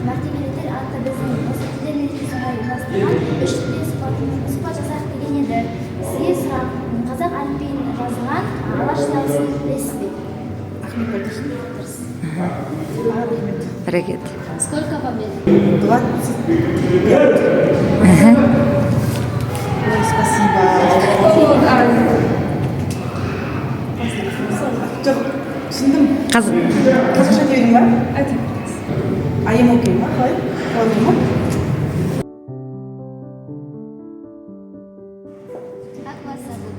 мәртебелі атты біздің осы тілдер медресесіне ұйымдастырған үш тілде сұхбат жасайық деген еді. Сізге сұрақ, қазақ әліпбиін жазған алаш дауысын білесіз бе? Ахмет Байтұрсынов. Ракет. Сколько побед? 25. Ой, спасибо. Жоқ, түсіндім. Қазақша деудің ба? Айым оқиын ба? Қалай? Қалай ма? Как вас зовут?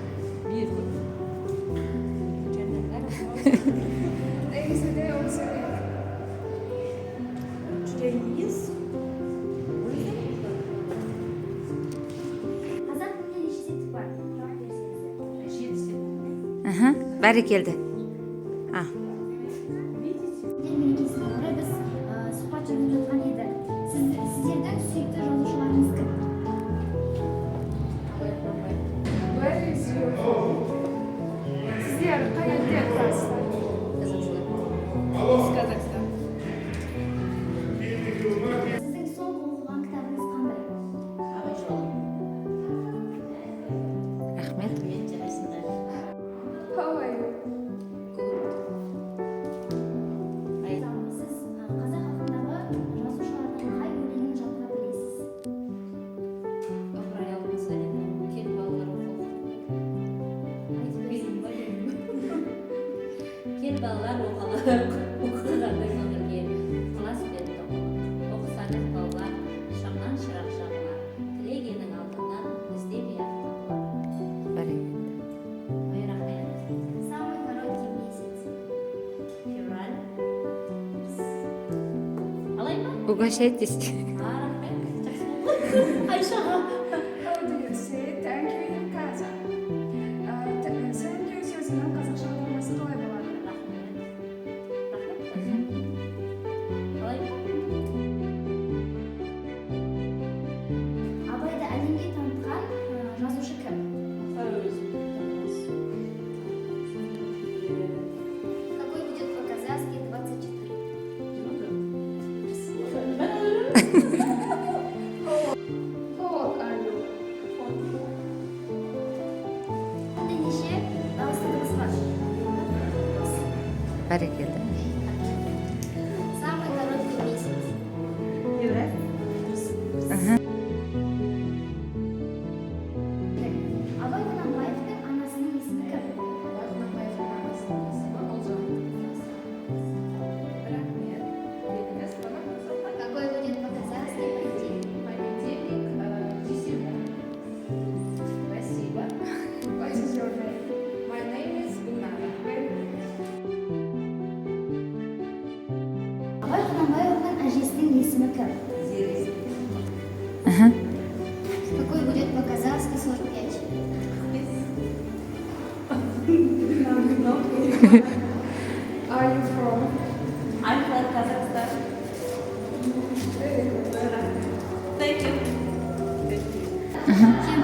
Қазақ тілінде неше тетік бар? Жауап берсеңіздер. Бәрекелді. Тілдер мерекесіне орай біз сұхбат жүргізіп жатқан еді. Сіздердің сүйікті жазушыларыңыз кім? Сіздер қай елде тұрасыздар? Қазақстан. Сіздің соңғы оқыған кітабыңыз қандай? Рахмет. How are you? Сіз қазақ халқындағы жазушылардың қай өлеңін жатқа білесіз? Кел балалар оқығаннан өмірге құлас берді оқысаңыз балалар шамнан шырақ жағылар тілегенің алдынан іздеп ұятталар. Бәрекелді. Ой, рахмет. Самый короткий месяц. Февраль. Алай ма? Угощайтесь. Рахмет. Жақсы болды. Айшаға. How do you say thank you in Kazakh? Thank you сөзінің қазақша аудармасы қалай болады? Рахмет. Рахмет. Алай ма? Абайды әлемге танытқан жазушы кім? Какой будет по-казахски 24? How old are you? Тілде неше дауысты дыбыс бар? Бәрекелді. Самый короткий месяц. Абай Құнанбаевтың анасының есімі кім? Какой будет по-казахски понедельник? Спасибо. What is your name? My name is Gulnara. Абай Құнанбаевтың әжесінің есімі кім? Какой будет по-казахски 45? Are you from? I'm from Kazakhstan. Very good. Thank you. Кем